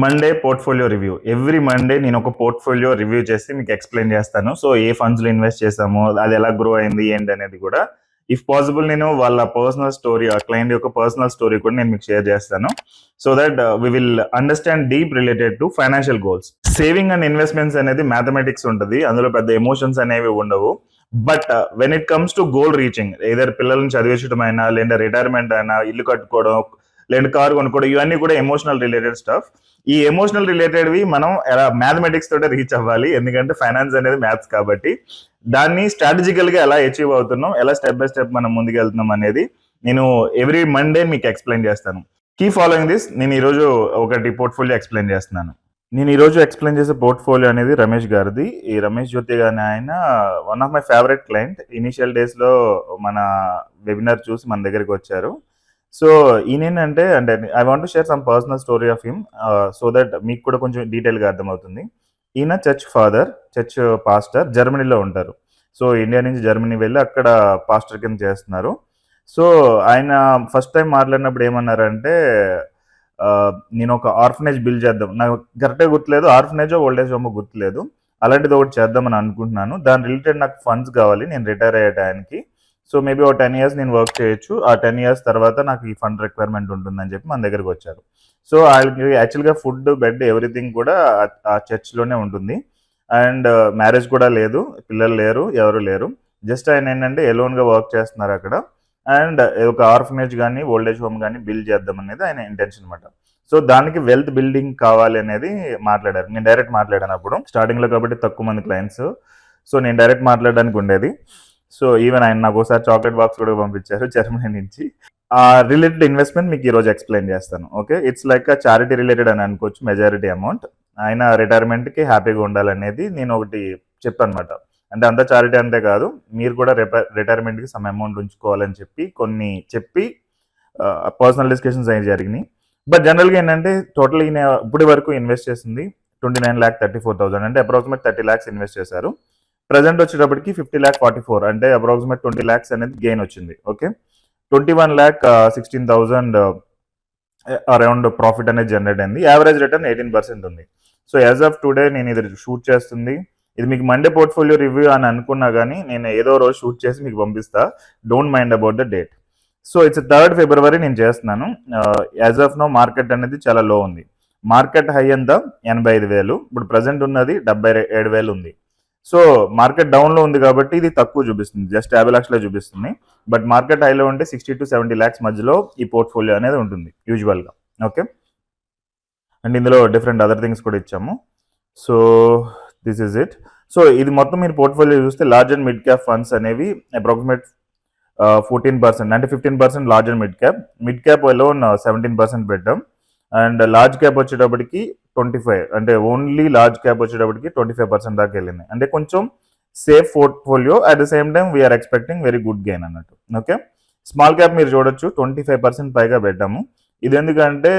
Monday portfolio review. Every Monday నేను ఒక portfolio review చేసి మీకు ఎక్స్‌ప్లెయిన్ చేస్తాను. సో, ఏ ఫండ్స్‌లో ఇన్వెస్ట్ చేశాము, అది ఎలా గ్రో అయింది, ఏంటి అనేది కూడా ఇఫ్ పాసిబుల్ నేను వాళ్ళ పర్సనల్ స్టోరీ, ఆ క్లయింట్ యొక్క పర్సనల్ స్టోరీ కూడా నేను మీకు షేర్ చేస్తాను. So that we will understand deep related to financial goals. Saving and investments అనేది మ్యాథమెటిక్స్ ఉంటది. అందులో పెద్ద ఎమోషన్స్ అనేవి ఉండవు. But when it comes to goal reaching, either పిల్లల్ని చదివించడం అయినా, లేదా రిటైర్మెంట్ అయినా, ఇల్లు కట్టుకోవడం, లేదా కారు కొనుక్కోవడం, ఇవన్నీ కూడా ఎమోషనల్ రిలేటెడ్ స్టఫ్. ఈ ఎమోషనల్ రిలేటెడ్వి మనం ఎలా మ్యాథమెటిక్స్ తోటే రీచ్ అవ్వాలి, ఎందుకంటే ఫైనాన్స్ అనేది మ్యాథ్స్ కాబట్టి. దాన్ని స్ట్రాటజికల్ గా ఎలా అచీవ్ అవుతున్నాం, ఎలా స్టెప్ బై స్టెప్ మనం ముందుకు వెళ్తున్నాం అనేది నేను ఎవ్రీ మండే మీకు ఎక్స్ప్లెయిన్ చేస్తాను. కీ ఫాలోయింగ్ దిస్, నేను ఈరోజు ఒకటి పోర్ట్ఫోలియో ఎక్స్ప్లెయిన్ చేస్తున్నాను. నేను ఈరోజు ఎక్స్ప్లెయిన్ చేసే పోర్ట్ఫోలియో అనేది రమేష్ గారిది. ఈ రమేష్ జ్యోతి గారిని ఆయన one of my favourite client. Initial days లో మన వెబినార్ చూసి మన దగ్గరికి వచ్చారు. సో ఈయనేంటంటే అంటే I want to share some personal story of him, so that మీకు కూడా కొంచెం డీటెయిల్గా అర్థమవుతుంది. ఈయన చర్చ్ ఫాదర్, చర్చ్ పాస్టర్, జర్మనీలో ఉంటారు. సో ఇండియా నుంచి జర్మనీ వెళ్ళి అక్కడ పాస్టర్ కింద చేస్తున్నారు. సో ఆయన ఫస్ట్ టైం మాట్లాడినప్పుడు ఏమన్నారంటే, నేను ఒక ఆర్ఫనేజ్ బిల్డ్ చేద్దాం, నాకు కరెక్ట్గా గుర్తులేదు, ఆర్ఫనేజో ఓల్డేజ్ హోమో గుర్తులేదు, అలాంటిది ఒకటి చేద్దామని అనుకుంటున్నాను. దాని రిలేటెడ్ నాకు ఫండ్స్ కావాలి, నేను రిటైర్ అయ్యే టైంకి. సో మేబీ ఒక 10 ఇయర్స్ నేను వర్క్ చేయొచ్చు, ఆ 10 ఇయర్స్ తర్వాత నాకు ఈ ఫండ్ రిక్వైర్మెంట్ ఉంటుందని చెప్పి మన దగ్గరికి వచ్చారు. సో వాళ్ళకి యాక్చువల్గా ఫుడ్, బెడ్, ఎవ్రీథింగ్ కూడా ఆ చర్చ్లోనే ఉంటుంది. అండ్ మ్యారేజ్ కూడా లేదు, పిల్లలు లేరు, ఎవరు లేరు. జస్ట్ ఆయన ఏంటంటే ఎలోన్గా వర్క్ చేస్తున్నారు అక్కడ. అండ్ ఒక ఆర్ఫనేజ్ కానీ ఓల్డేజ్ హోమ్ కానీ బిల్డ్ చేద్దాం అనేది ఆయన ఇంటెన్షన్ అనమాట. సో దానికి వెల్త్ బిల్డింగ్ కావాలి అనేది మాట్లాడారు. నేను డైరెక్ట్ మాట్లాడాను అప్పుడు, స్టార్టింగ్లో కాబట్టి తక్కువ మంది క్లయింట్స్. సో నేను డైరెక్ట్ మాట్లాడడానికి ఉండేది. సో ఈవెన్ ఆయన నాకు ఒకసారి చాక్లెట్ బాక్స్ కూడా పంపించారు జర్మనీ నుంచి. ఆ రిలేటెడ్ ఇన్వెస్ట్మెంట్ మీకు ఈరోజు ఎక్స్ప్లెయిన్ చేస్తాను. Okay, it's like charity related అని అనుకోవచ్చు, మెజారిటీ అమౌంట్. ఆయన రిటైర్మెంట్కి హ్యాపీగా ఉండాలనేది నేను ఒకటి చెప్పాను అనమాట. అంటే అంత చారిటీ అంతే కాదు, మీరు కూడా రిటైర్మెంట్కి సమ్ అమౌంట్ ఉంచుకోవాలని కొన్ని చెప్పి పర్సనల్ డిస్కషన్స్ అవి జరిగినాయి. బట్ జనరల్గా ఏంటంటే టోటల్ ఈయన ఇప్పటి వరకు ఇన్వెస్ట్ చేసింది 29,34,000, అంటే అప్రాక్సిమేట్ 30 lakhs ఇన్వెస్ట్ చేశారు. ప్రజెంట్ వచ్చేటప్పటికి 50,44,000, అంటే అప్రాక్సిమేట్ 20 lakhs అనేది గెయిన్ వచ్చింది. ఓకే, 21,16,000 అరౌండ్ ప్రాఫిట్ అనేది జనరేట్ అయింది. యావరేజ్ రిటర్న్ 18% ఉంది. సో యాజ్ ఆఫ్ టుడే నేను ఇది షూట్ చేస్తుంది, ఇది మీకు మండే పోర్ట్ఫోలియో రివ్యూ అని అనుకున్నా కానీ నేను ఏదో రోజు షూట్ చేసి మీకు పంపిస్తా. Don't mind about the date. So it's 3rd February నేను చేస్తున్నాను. యాజ్ ఆఫ్ నో మార్కెట్ అనేది చాలా లో ఉంది. మార్కెట్ హై ఎంత 85,000, ఇప్పుడు ప్రజెంట్ ఉన్నది 77,000 ఉంది. సో మార్కెట్ డౌన్లో ఉంది కాబట్టి ఇది తక్కువ చూపిస్తుంది, జస్ట్ 50 లక్షలే చూపిస్తుంది. బట్ మార్కెట్ హైలో ఉంటే 60 to 70 lakhs మధ్యలో ఈ పోర్ట్ఫోలియో అనేది ఉంటుంది యూజువల్గా. ఓకే, అండ్ ఇందులో డిఫరెంట్ అదర్ థింగ్స్ కూడా ఇచ్చాము. So this is it. So ఇది మొత్తం మీరు పోర్ట్ఫోలియో చూస్తే large and mid cap funds అనేవి అప్రాక్సిమేట్ 14%, అంటే 15% large and mid cap alone 17% పెట్టాం. అండ్ లార్జ్ క్యాప్ వచ్చేటప్పటికి 25, అంటే ఓన్లీ లార్జ్ క్యాప్ వచ్చేటప్పటికి 25% దాకా వెళ్ళింది. అంటే కొంచెం safe portfolio, at the same time we're expecting very good gain అన్నట్టు. ఓకే, స్మాల్ క్యాప్ మీరు చూడొచ్చు 25% పైగా పెట్టాము. ఇది ఎందుకంటే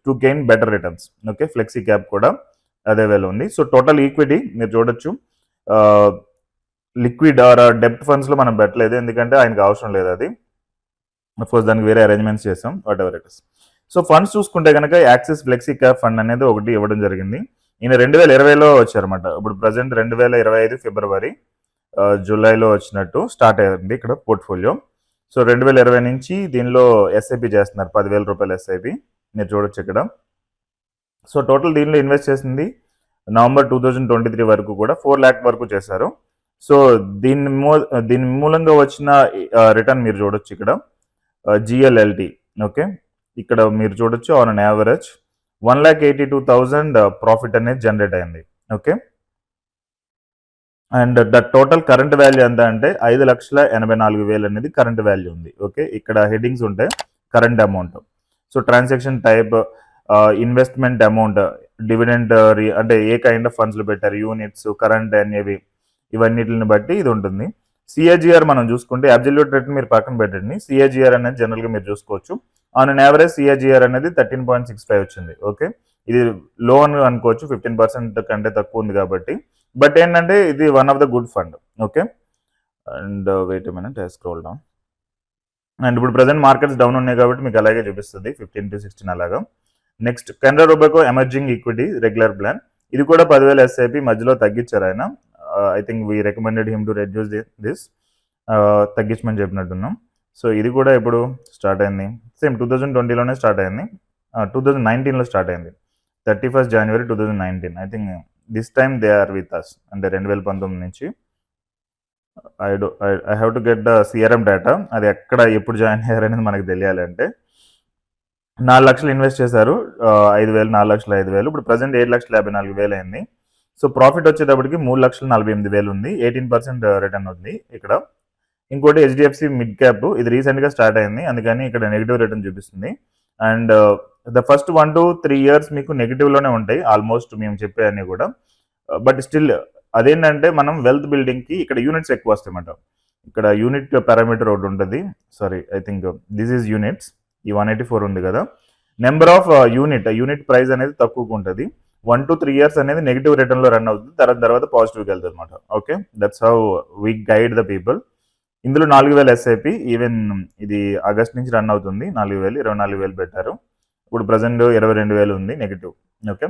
to gain better returns. Okay, flexi cap కూడా అదే వేలో ఉంది. సో టోటల్ ఈక్విటీ మీరు చూడొచ్చు, లిక్విడ్ ఆర్ డెప్ట్ ఫండ్స్లో మనం పెట్టలేదు, ఎందుకంటే ఆయనకు అవసరం లేదు అది. అఫ్కోర్స్ దానికి వేరే అరేంజ్మెంట్స్ చేసాం, what ever it is. So funds చూసుకుంటే కనుక యాక్సిస్ ఫ్లెక్సీ క్యాప్ ఫండ్ అనేది ఒకటి ఇవ్వడం జరిగింది. ఈయన 2020లో వచ్చారన్నమాట. ఇప్పుడు ప్రజెంట్ 2025 ఫిబ్రవరి, జూలైలో వచ్చినట్టు స్టార్ట్ అయ్యింది ఇక్కడ పోర్ట్ఫోలియో. సో 2020 నుంచి దీనిలో ఎస్ఐపి చేస్తున్నారు, 10,000 రూపాయలు ఎస్ఐపి మీరు చూడొచ్చు ఇక్కడ. సో టోటల్ దీనిలో ఇన్వెస్ట్ చేసింది నవంబర్ 2023 వరకు కూడా 4 lakh వరకు చేశారు. సో దీని మూలంగా వచ్చిన రిటర్న్ మీరు చూడొచ్చు ఇక్కడ, జిఎల్ఎల్టీ. ఓకే, ఇక్కడ మీరు చూడొచ్చు ఆన్ అన్ యావరేజ్ 1,82,000 ప్రాఫిట్ అనేది జనరేట్ అయింది. Okay, and the total current value ఎంత అంటే 5,84,000 అనేది కరెంట్ వాల్యూ ఉంది. ఓకే, ఇక్కడ హెడ్డింగ్స్ ఉంటాయి, current amount. So transaction type, investment amount, dividend, అంటే ఏ కైండ్ ఆఫ్ ఫండ్స్లో పెట్టారు, యూనిట్స్, కరెంట్ అనేవి, ఇవన్నిటిని బట్టి ఇది ఉంటుంది. సిఏజిఆర్ మనం చూసుకుంటే అబ్జల్యూట్ రిటర్న్ మీరు పక్కన పెట్టండి, సిఏజిఆర్ అనేది జనరల్గా మీరు చూసుకోవచ్చు. ఆన్ అన్ యావరేజ్ సిఏజిఆర్ అనేది 13.65 వచ్చింది. ఓకే, ఇది లో అని అనుకోవచ్చు, 15% కంటే తక్కువ ఉంది కాబట్టి. బట్ ఏంటంటే ఇది one of the good fund. Okay, and wait minute, scroll down. And ఇప్పుడు ప్రజెంట్ మార్కెట్స్ డౌన్ ఉన్నాయి కాబట్టి మీకు అలాగే చూపిస్తుంది 15 to 16 అలాగా. Next Canara Robeco emerging equity regular plan, ఇది కూడా 10,000 ఎస్ఐపి మధ్యలో తగ్గించారు ఆయన. I think we recommended him to reduce this, తగ్గించమని చెప్పినట్టున్నాం. సో ఇది కూడా ఇప్పుడు స్టార్ట్ అయింది, సేమ్ 2020లోనే స్టార్ట్ అయింది, 2019లో స్టార్ట్ అయింది, 31st January 2019. I think this time they are with us, అంటే 2019 నుంచి. I have to get the CRM data, అది ఎక్కడ ఎప్పుడు జాయిన్ అయ్యారనేది మనకు తెలియాలంటే. 4 లక్షలు ఇన్వెస్ట్ చేశారు, 5,000, 4 లక్షలు 5,000, ఇప్పుడు ప్రజెంట్ 7,54,000 అయింది. సో ప్రాఫిట్ వచ్చేటప్పటికి 3,48,000 ఉంది, 18% రిటర్న్ ఉంది ఇక్కడ. ఇంకోటి హెచ్డిఎఫ్సి మిడ్ క్యాప్, ఇది రీసెంట్గా స్టార్ట్ అయింది, అందుకని ఇక్కడ నెగిటివ్ రిటర్న్ చూపిస్తుంది. And the first 1 to 3 years మీకు నెగిటివ్లోనే ఉంటాయి ఆల్మోస్ట్ మేము చెప్పే అన్నీ కూడా. బట్ స్టిల్ అదేంటంటే మనం వెల్త్ బిల్డింగ్కి ఇక్కడ యూనిట్స్ ఎక్కువ వస్తాయన్నమాట. ఇక్కడ యూనిట్ పారామీటర్ ఒకటి ఉంటుంది, sorry I think this is units, ఈ 184 ఉంది కదా, నెంబర్ ఆఫ్ యూనిట్ ప్రైస్ అనేది తక్కువగా ఉంటుంది. 1 to 3 years అనేది నెగిటివ్ రిటర్న్లో రన్ అవుతుంది, తర్వాత పాజిటివ్కి వెళ్తుంది అనమాట. Okay, that's how we guide the people. ఇందులో 4,000 ఎస్ఐపి, ఈవెన్ ఇది ఆగస్ట్ నుంచి రన్ అవుతుంది, 4,000, 24,000 పెట్టారు, ఇప్పుడు ప్రజెంట్ 22,000 ఉంది negative. Okay,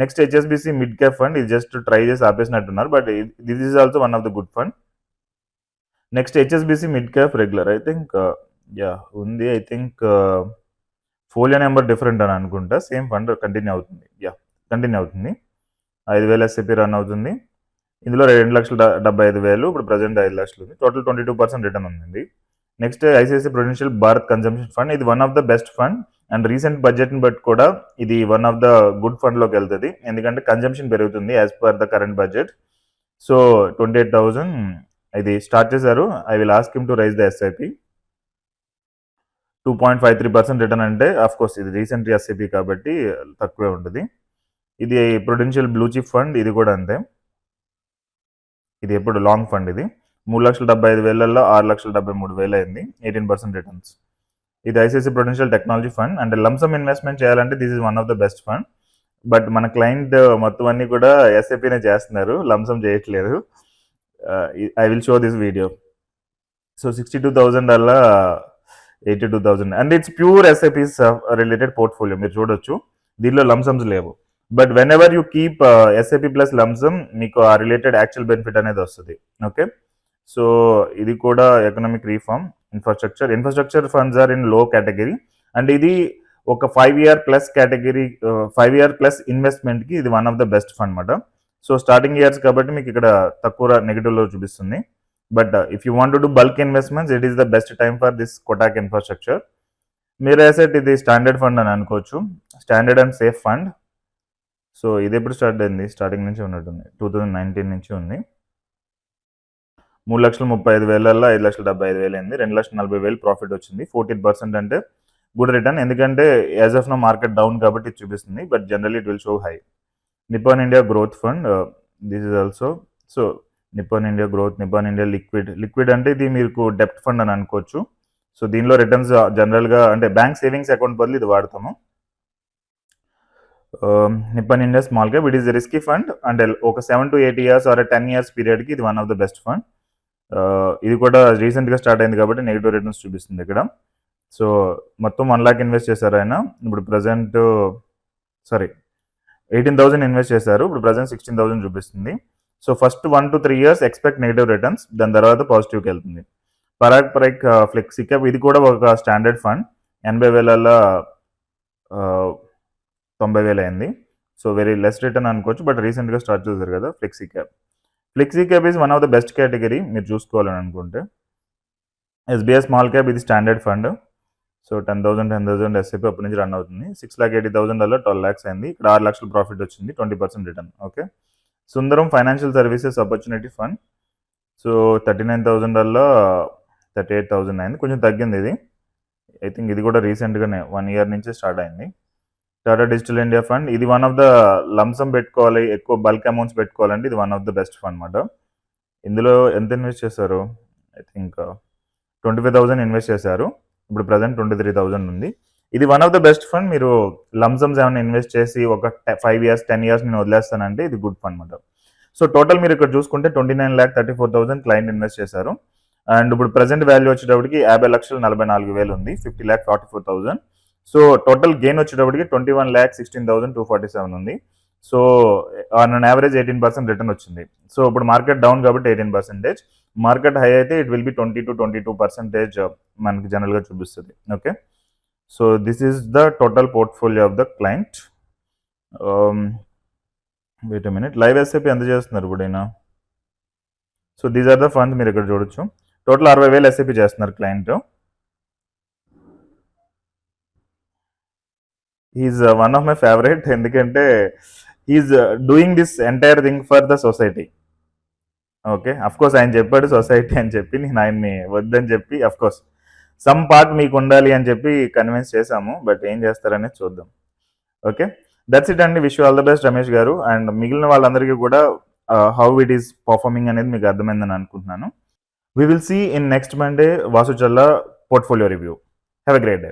next HSBC mid cap fund, ఇది జస్ట్ ట్రై చేసి ఆపేసినట్టున్నారు, but this is also one of the good fund. Next HSBC mid cap regular, I think ఉంది, I think folio number different అని అనుకుంటా, same fund continue అవుతుంది, continue అవుతుంది. 5,000 SIP run అవుతుంది, ఇందులో 2,75,000, ఇప్పుడు ప్రజెంట్ 5 లక్షలు ఉంది, టోటల్ 22% రిటర్న్ ఉంది. Next ICICI Prudential Bharat consumption fund, ఇది one of the best fund, and recent బడ్జెట్ని బట్టి కూడా ఇది వన్ ఆఫ్ ద గుడ్ ఫండ్లోకి వెళ్తుంది, ఎందుకంటే కన్జంప్షన్ పెరుగుతుంది as per the current budget. So 28,000 ఇది స్టార్ట్ చేశారు. I will ask him to raise the SIP. 2.53% return అంటే ఆఫ్ కోర్స్ ఇది రీసెంట్ ఎస్ఐపి కాబట్టి తక్కువే ఉంటుంది. ఇది ప్రుడెన్షియల్ బ్లూ చిప్ ఫండ్, ఇది కూడా అంతే, ఇది ఎప్పుడు లాంగ్ ఫండ్, ఇది 3,75,000లో 6,73,000 అయింది, 18% రిటర్న్స్. ఇది ఐసిఐసిఐ ప్రుడెన్షియల్ టెక్నాలజీ ఫండ్, అంటే లంసమ్ ఇన్వెస్ట్మెంట్ చేయాలంటే this is one of the best fund. But మన క్లయింట్ మొత్తం అన్ని కూడా ఎస్ఐపినే చేస్తున్నారు, లంసమ్ చేయట్లేదు. I will show this video. So 62,000 అలా 82,000, and it's pure SIPs related portfolio, మీరు చూడొచ్చు, దీనిలో లంసమ్స్ లేవు. But when ever you keep SIP plus lump sum, మీకు ఆ రిలేటెడ్ యాక్చువల్ బెనిఫిట్ అనేది వస్తుంది. ఓకే, సో ఇది కూడా economic reform, infrastructure funds are in low category, and ఇది ఒక 5 year plus category, 5 year plus ఇన్వెస్ట్మెంట్కి ఇది one of the best fund అనమాట. సో స్టార్టింగ్ ఇయర్స్ కాబట్టి మీకు ఇక్కడ తక్కువ నెగిటివ్లో చూపిస్తుంది. But if you want to do bulk investments, it is the best time for this Kotak infrastructure. మీరు అసెట్ ఇది స్టాండర్డ్ ఫండ్ అని అనుకోవచ్చు, standard and safe fund. So ఇది ఎప్పుడు స్టార్ట్ అయింది, స్టార్టింగ్ నుంచి ఉన్నట్టుంది, 2019 నుంచి ఉంది. 3,35,000లో 5,75,000 అయింది, 2,40,000 ప్రాఫిట్ వచ్చింది, 14% అంటే గుడ్ రిటర్న్, ఎందుకంటే as of now market down కాబట్టి ఇది చూపిస్తుంది, but generally it will show high. Nippon India growth fund, this is also, so Nippon India growth, Nippon India liquid అంటే ఇది మీకు డెప్ట్ ఫండ్ అని అనుకోవచ్చు. సో దీనిలో రిటర్న్స్ జనరల్గా అంటే బ్యాంక్ సేవింగ్స్ అకౌంట్ బదులు ఇది వాడతాము. Nippon India small cap, it is risky fund, అంటే ఒక 7 to 8 years ఆర్ 10 years పీరియడ్కి ఇది one of the best fund. ఇది కూడా రీసెంట్గా స్టార్ట్ అయింది కాబట్టి నెగిటివ్ రిటర్న్స్ చూపిస్తుంది ఇక్కడ. సో మొత్తం 1 lakh ఇన్వెస్ట్ చేశారు ఆయన, ఇప్పుడు ప్రజెంట్ 18,000 ఇన్వెస్ట్ చేశారు, ఇప్పుడు ప్రజెంట్ 16,000 చూపిస్తుంది. So first 1 to 3 years expect negative returns, దాని తర్వాత పాజిటివ్కి వెళ్తుంది. పరాగ్ ఫ్లెక్సీ క్యాప్, ఇది కూడా ఒక స్టాండర్డ్ ఫండ్, 80,000లో 90,000 అయింది, సో వెరీ లెస్ రిటర్న్ అనుకోవచ్చు, బట్ రీసెంట్గా స్టార్ట్ చేశారు కదా. Flexi cap is one of the best category మీరు చూసుకోవాలని అనుకుంటే. ఎస్బీఐ స్మాల్ క్యాప్, ఇది స్టాండర్డ్ ఫండ్, సో 10,000 ఎస్ఐపి అప్పటి నుంచి రన్ అవుతుంది, 6,80,000లో 12 lakhs అయింది, ఇక్కడ 6 లక్షలు ప్రాఫిట్ వచ్చింది, 20% return. Okay, Sundaram financial services opportunity fund, so 39,000లో 38,000 అయింది, కొంచెం తగ్గింది ఇది, ఐ థింక్ ఇది కూడా రీసెంట్గానే 1 year నుంచి స్టార్ట్ అయింది. టాటా డిజిటల్ ఇండియా ఫండ్, ఇది వన్ ఆఫ్ ద లంసమ్ పెట్టుకోవాలి, ఎక్కువ బల్క్ అమౌంట్స్ పెట్టుకోవాలంటే ఇది one of the best fund అనమాట. ఇందులో ఎంత ఇన్వెస్ట్ చేశారు, ఐ థింక్ 25,000 ఇన్వెస్ట్ చేశారు, ఇప్పుడు ప్రజెంట్ 23,000 ఉంది. ఇది one of the best fund, మీరు లంసమ్స్ ఏమైనా ఇన్వెస్ట్ చేసి ఒక 5 years 10 years నేను వదిలేస్తానంటే ఇది గుడ్ ఫండ్ అనమాట. సో టోటల్ మీరు ఇక్కడ చూసుకుంటే 29,34,000 క్లయింట్ ఇన్వెస్ట్ చేశారు, అండ్ ఇప్పుడు ప్రజెంట్ వాల్యూ వచ్చేటప్పటికి 50,44,000 ఉంది, 50,44,000. సో టోటల్ గెయిన్ వచ్చేటప్పటికి 21,16,247 ఉంది. So on an average 18% return వచ్చింది. సో ఇప్పుడు మార్కెట్ డౌన్ కాబట్టి 18%, మార్కెట్ హై అయితే ఇట్ విల్ బి 20-22% మనకి జనరల్గా చూపిస్తుంది. Okay, so this is the total portfolio of the client. Wait minute, live SIP ఎంత చేస్తున్నారు ఇప్పుడైనా? So these are the funds, మీరు ఇక్కడ చూడొచ్చు. టోటల్ 60,000 ఎస్ఐపి చేస్తున్నారు client. Is one of my favourite, ఎందుకంటే is doing this entire thing for the society. Okay, of course ఆయన చెప్పాడు సొసైటీ అని చెప్పి, నేను ఆయన్ని వద్దని చెప్పి అఫ్ కోర్స్ సమ్ పార్ట్ మీకు ఉండాలి అని చెప్పి కన్విన్స్ చేశాము, బట్ ఏం చేస్తారనేది చూద్దాం. ఓకే, దట్స్ ఇట్ అండి. Wish you all the best Ramesh గారు. అండ్ మిగిలిన వాళ్ళందరికీ కూడా హౌ ఇట్ ఈస్ పర్ఫార్మింగ్ అనేది మీకు అర్థమైందని అనుకుంటున్నాను. We will see in next Monday Vasu Challa portfolio review. Have a great day.